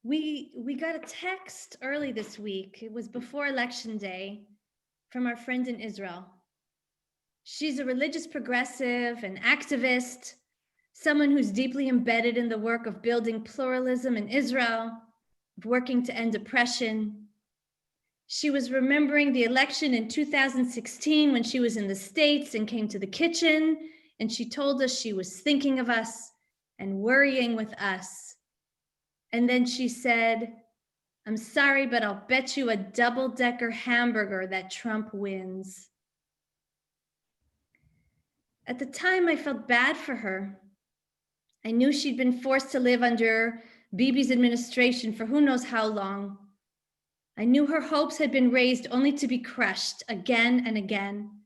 We got a text early this week. It was before Election Day from our friend in Israel. She's a religious progressive, an activist, someone who's deeply embedded in the work of building pluralism in Israel, of working to end oppression. She was remembering the election in 2016 when she was in the States and came to the kitchen, and she told us she was thinking of us and worrying with us. And then she said, "I'm sorry, but I'll bet you a double-decker hamburger that Trump wins." At the time, I felt bad for her. I knew she'd been forced to live under Bibi's administration for who knows how long. I knew her hopes had been raised only to be crushed again and again.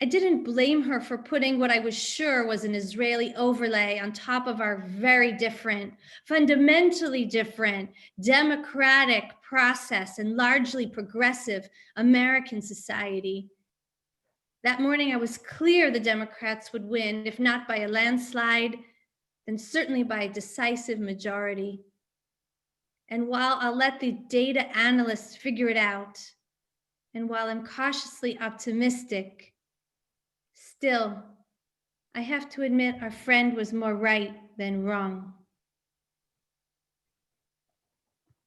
I didn't blame her for putting what I was sure was an Israeli overlay on top of our very different, fundamentally different, democratic process and largely progressive American society. That morning, I was clear the Democrats would win, if not by a landslide, then certainly by a decisive majority. And while I'll let the data analysts figure it out, and while I'm cautiously optimistic, still, I have to admit our friend was more right than wrong.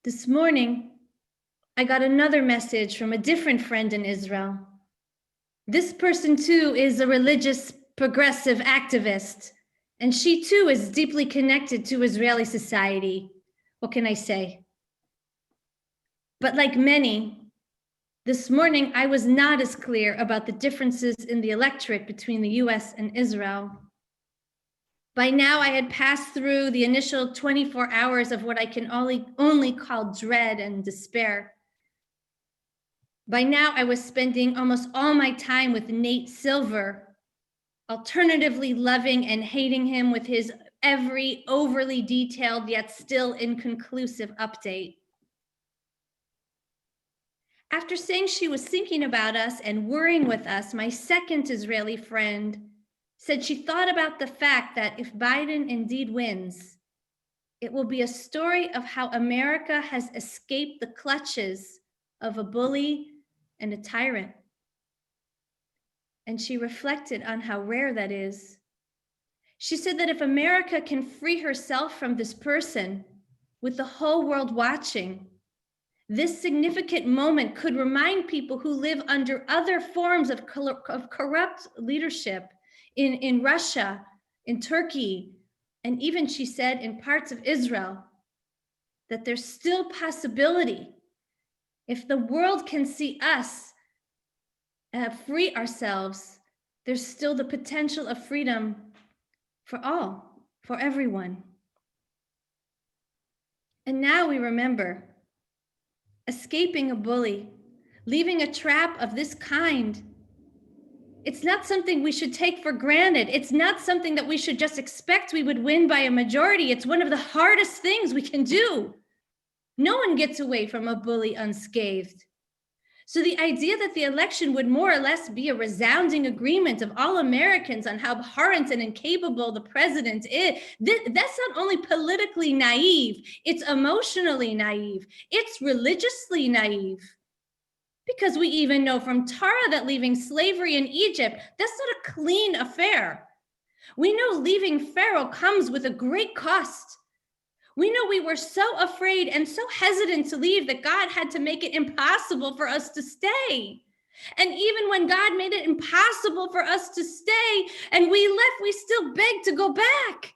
This morning, I got another message from a different friend in Israel. This person too is a religious progressive activist, and she too is deeply connected to Israeli society. What can I say? But like many, this morning I was not as clear about the differences in the electorate between the US and Israel. By now, I had passed through the initial 24 hours of what I can only call dread and despair. By now, I was spending almost all my time with Nate Silver, alternatively loving and hating him with his every overly detailed yet still inconclusive update. After saying she was thinking about us and worrying with us, my second Israeli friend said she thought about the fact that if Biden indeed wins, it will be a story of how America has escaped the clutches of a bully and a tyrant. And she reflected on how rare that is. She said that if America can free herself from this person, with the whole world watching, this significant moment could remind people who live under other forms of corrupt leadership in Russia, in Turkey, and even, she said, in parts of Israel, that there's still possibility. If the world can see us free ourselves, there's still the potential of freedom for all, for everyone. And now we remember, escaping a bully, leaving a trap of this kind, it's not something we should take for granted. It's not something that we should just expect we would win by a majority. It's one of the hardest things we can do. No one gets away from a bully unscathed. So the idea that the election would more or less be a resounding agreement of all Americans on how abhorrent and incapable the president is, that's not only politically naive, it's emotionally naive, it's religiously naive. Because we even know from Torah that leaving slavery in Egypt, that's not a clean affair. We know leaving Pharaoh comes with a great cost. We know we were so afraid and so hesitant to leave that God had to make it impossible for us to stay. And even when God made it impossible for us to stay and we left, we still begged to go back.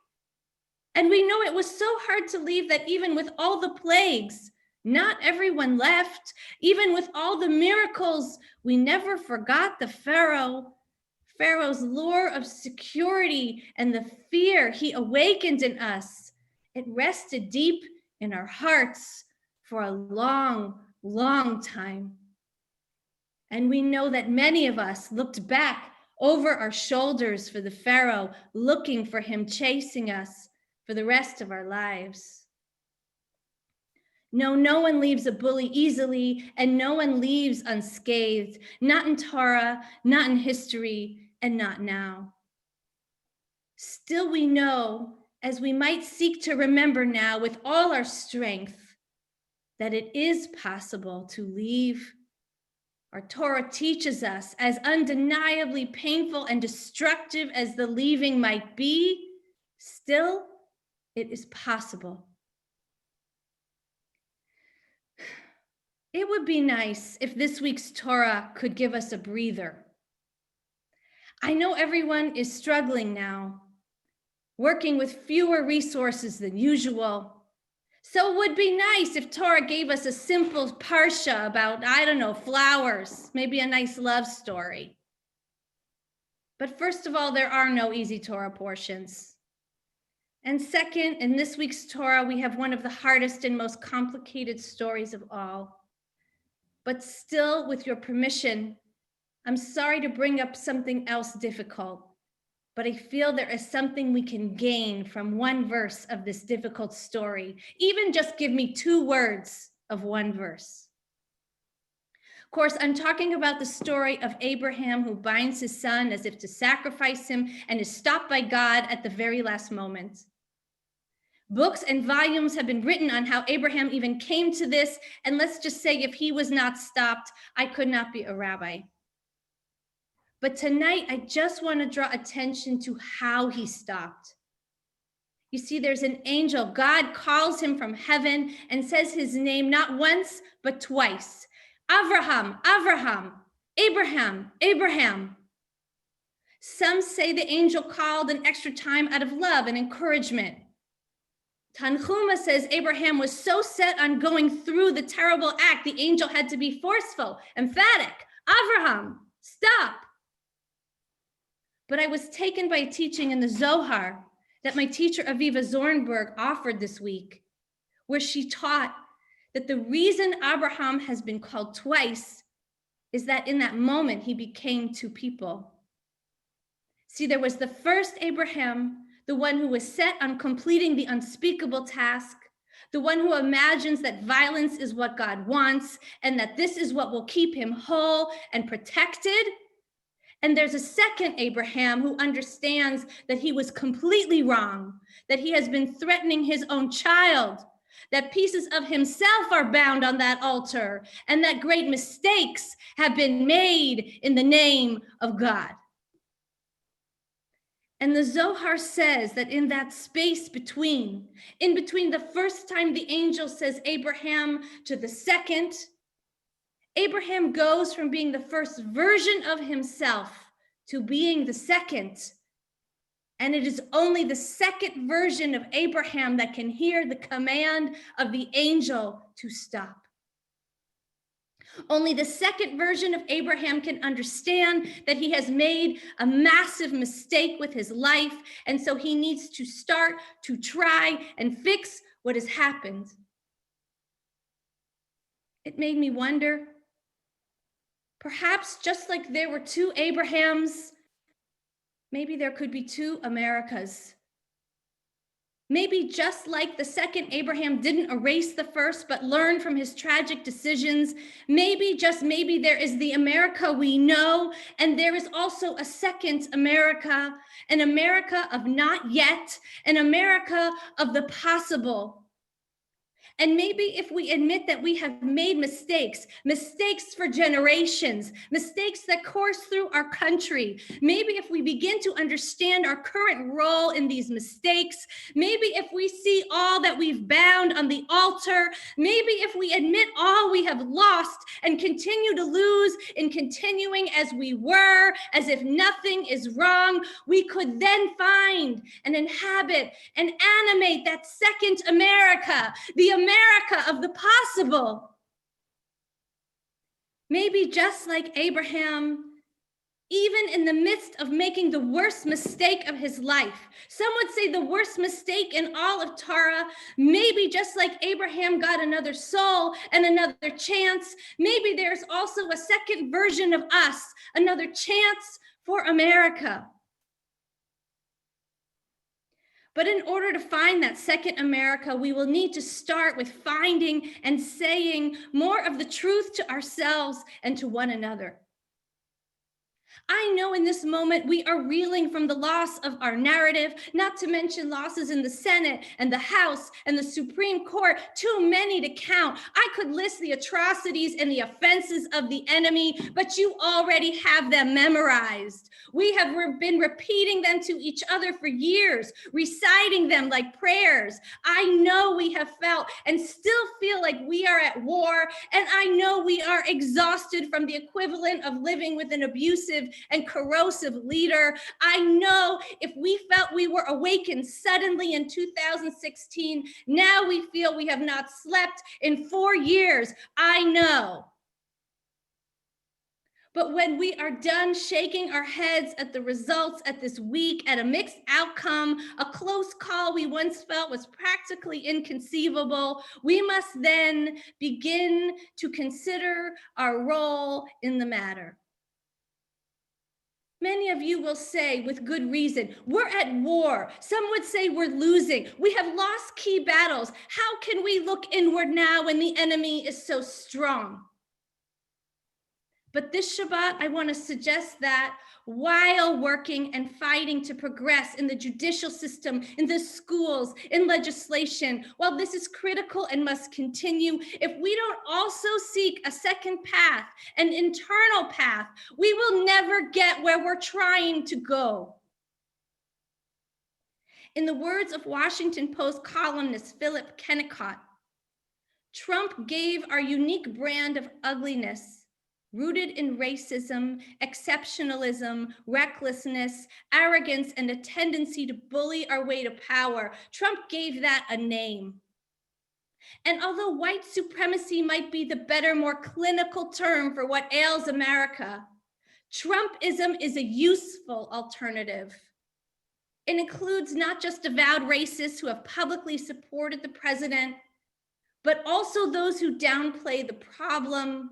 And we know it was so hard to leave that even with all the plagues, not everyone left. Even with all the miracles, we never forgot the Pharaoh's lure of security and the fear he awakened in us. It rested deep in our hearts for a long, long time. And we know that many of us looked back over our shoulders for the Pharaoh, looking for him, chasing us for the rest of our lives. No, no one leaves a bully easily, and no one leaves unscathed, not in Torah, not in history, and not now. Still, we know, as we might seek to remember now with all our strength that it is possible to leave. Our Torah teaches us, as undeniably painful and destructive as the leaving might be, still it is possible. It would be nice if this week's Torah could give us a breather. I know everyone is struggling now, working with fewer resources than usual. So it would be nice if Torah gave us a simple parsha about, I don't know, flowers, maybe a nice love story. But first of all, there are no easy Torah portions. And second, in this week's Torah, we have one of the hardest and most complicated stories of all. But still, with your permission, I'm sorry to bring up something else difficult, but I feel there is something we can gain from one verse of this difficult story. Even just give me 2 words of one verse. Of course, I'm talking about the story of Abraham, who binds his son as if to sacrifice him and is stopped by God at the very last moment. Books and volumes have been written on how Abraham even came to this, and let's just say if he was not stopped, I could not be a rabbi. But tonight, I just want to draw attention to how he stopped. You see, there's an angel. God calls him from heaven and says his name not once, but twice. Avraham, Avraham, Abraham, Abraham. Some say the angel called an extra time out of love and encouragement. Tanchuma says Abraham was so set on going through the terrible act, the angel had to be forceful, emphatic. Avraham, stop. But I was taken by a teaching in the Zohar that my teacher Aviva Zornberg offered this week, where she taught that the reason Abraham has been called twice is that in that moment he became 2 people. See, there was the first Abraham, the one who was set on completing the unspeakable task, the one who imagines that violence is what God wants and that this is what will keep him whole and protected. And there's a second Abraham who understands that he was completely wrong, that he has been threatening his own child, that pieces of himself are bound on that altar, and that great mistakes have been made in the name of God. And the Zohar says that in that space in between the first time the angel says Abraham to the second, Abraham goes from being the first version of himself to being the second. And it is only the second version of Abraham that can hear the command of the angel to stop. Only the second version of Abraham can understand that he has made a massive mistake with his life, and so he needs to start to try and fix what has happened. It made me wonder, perhaps just like there were 2 Abrahams, maybe there could be 2 Americas. Maybe just like the second Abraham didn't erase the first, but learned from his tragic decisions, maybe, just maybe, there is the America we know, and there is also a second America, an America of not yet, an America of the possible. And maybe if we admit that we have made mistakes for generations, mistakes that course through our country, maybe if we begin to understand our current role in these mistakes, maybe if we see all that we've bound on the altar, maybe if we admit all we have lost and continue to lose in continuing as we were, as if nothing is wrong, we could then find and inhabit and animate that second America, the America of the possible. Maybe just like Abraham, even in the midst of making the worst mistake of his life, some would say the worst mistake in all of Torah, maybe just like Abraham got another soul and another chance, maybe there's also a second version of us, another chance for America. But in order to find that second America, we will need to start with finding and saying more of the truth to ourselves and to one another. I know in this moment we are reeling from the loss of our narrative, not to mention losses in the Senate and the House and the Supreme Court, too many to count. I could list the atrocities and the offenses of the enemy, but you already have them memorized. We have been repeating them to each other for years, reciting them like prayers. I know we have felt and still feel like we are at war, and I know we are exhausted from the equivalent of living with an abusive and corrosive leader. I know if we felt we were awakened suddenly in 2016, now we feel we have not slept in 4 years. I know. But when we are done shaking our heads at the results at this week, at a mixed outcome, a close call we once felt was practically inconceivable, we must then begin to consider our role in the matter. Many of you will say, with good reason, we're at war. Some would say we're losing. We have lost key battles. How can we look inward now when the enemy is so strong? But this Shabbat, I want to suggest that while working and fighting to progress in the judicial system, in the schools, in legislation, while this is critical and must continue, if we don't also seek a second path, an internal path, we will never get where we're trying to go. In the words of Washington Post columnist Philip Kennicott, Trump gave our unique brand of ugliness, rooted in racism, exceptionalism, recklessness, arrogance, and a tendency to bully our way to power. Trump gave that a name. And although white supremacy might be the better, more clinical term for what ails America, Trumpism is a useful alternative. It includes not just avowed racists who have publicly supported the president, but also those who downplay the problem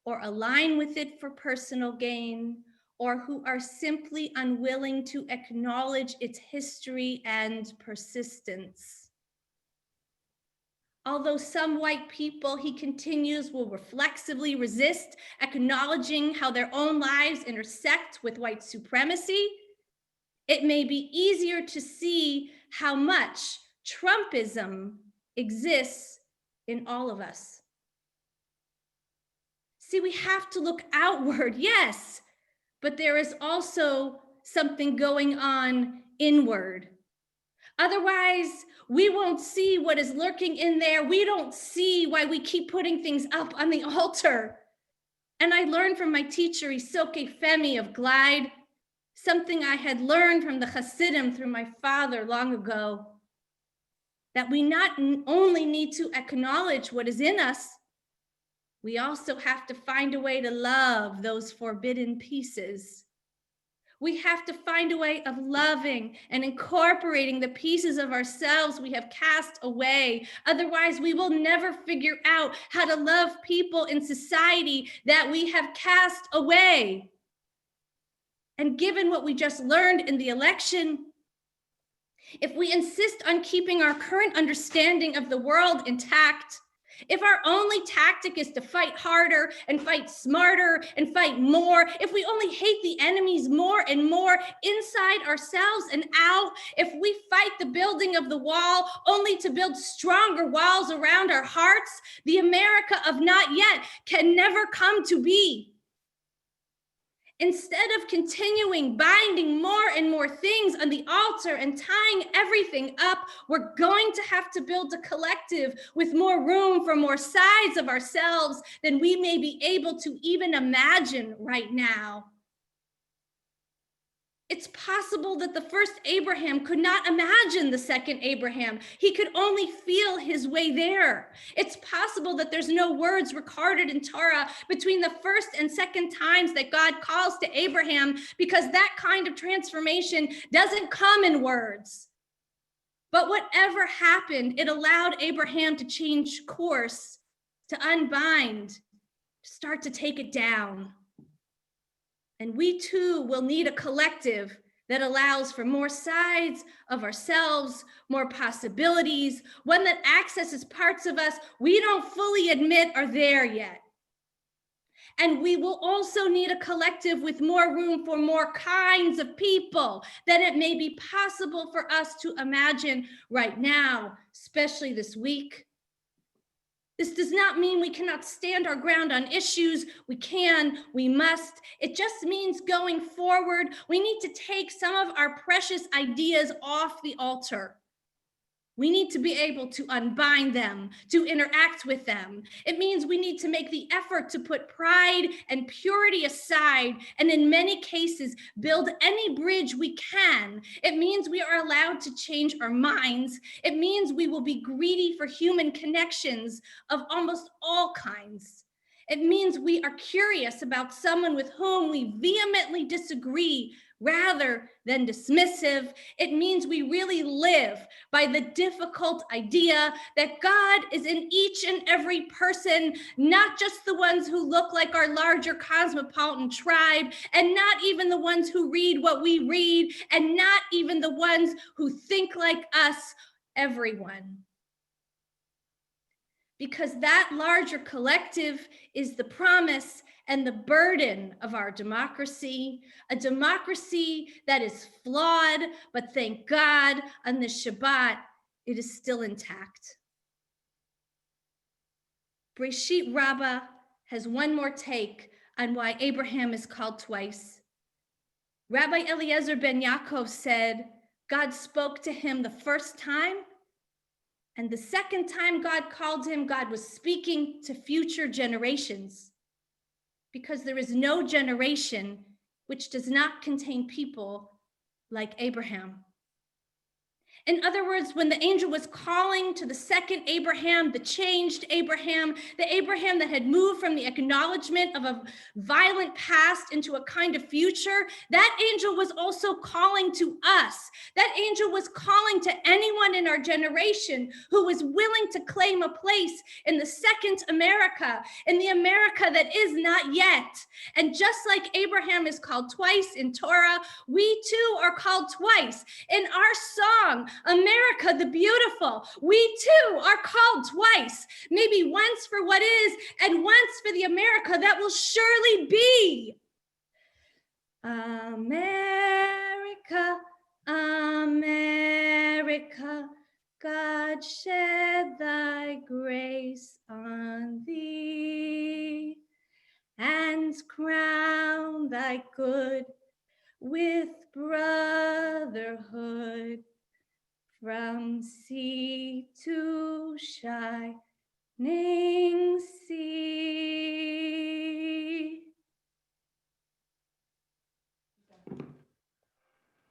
or align with it for personal gain, or who are simply unwilling to acknowledge its history and persistence. Although some white people, he continues, will reflexively resist acknowledging how their own lives intersect with white supremacy, it may be easier to see how much Trumpism exists in all of us. See, we have to look outward, yes, but there is also something going on inward. Otherwise, we won't see what is lurking in there. We don't see why we keep putting things up on the altar. And I learned from my teacher, Isoke Femi of Glide, something I had learned from the Hasidim through my father long ago, that we not only need to acknowledge what is in us, we also have to find a way to love those forbidden pieces. We have to find a way of loving and incorporating the pieces of ourselves we have cast away. Otherwise, we will never figure out how to love people in society that we have cast away. And given what we just learned in the election, if we insist on keeping our current understanding of the world intact, if our only tactic is to fight harder and fight smarter and fight more, if we only hate the enemies more and more inside ourselves and out, if we fight the building of the wall only to build stronger walls around our hearts, the America of not yet can never come to be. Instead of continuing binding more and more things on the altar and tying everything up, we're going to have to build a collective with more room for more sides of ourselves than we may be able to even imagine right now. It's possible that the first Abraham could not imagine the second Abraham. He could only feel his way there. It's possible that there's no words recorded in Torah between the first and second times that God calls to Abraham, because that kind of transformation doesn't come in words. But whatever happened, it allowed Abraham to change course, to unbind, to start to take it down. And we too will need a collective that allows for more sides of ourselves, more possibilities, one that accesses parts of us we don't fully admit are there yet. And we will also need a collective with more room for more kinds of people than it may be possible for us to imagine right now, especially this week. This does not mean we cannot stand our ground on issues. We can, we must. It just means going forward, we need to take some of our precious ideas off the altar. We need to be able to unbind them, to interact with them. It means we need to make the effort to put pride and purity aside, and in many cases, build any bridge we can. It means we are allowed to change our minds. It means we will be greedy for human connections of almost all kinds. It means we are curious about someone with whom we vehemently disagree rather than dismissive. It means we really live by the difficult idea that God is in each and every person, not just the ones who look like our larger cosmopolitan tribe, and not even the ones who read what we read, and not even the ones who think like us, everyone. Because that larger collective is the promise and the burden of our democracy, a democracy that is flawed, but thank God on this Shabbat, it is still intact. Breshit Rabbah has one more take on why Abraham is called twice. Rabbi Eliezer ben Yaakov said, God spoke to him the first time, and the second time God called him, God was speaking to future generations, because there is no generation which does not contain people like Abraham. In other words, when the angel was calling to the second Abraham, the changed Abraham, the Abraham that had moved from the acknowledgement of a violent past into a kind of future, that angel was also calling to us. That angel was calling to anyone in our generation who was willing to claim a place in the second America, in the America that is not yet. And just like Abraham is called twice in Torah, we too are called twice. In our song, America the Beautiful, we too are called twice, maybe once for what is and once for the America that will surely be. America, America, God shed thy grace on thee and crown thy good with brotherhood. From sea to shining sea.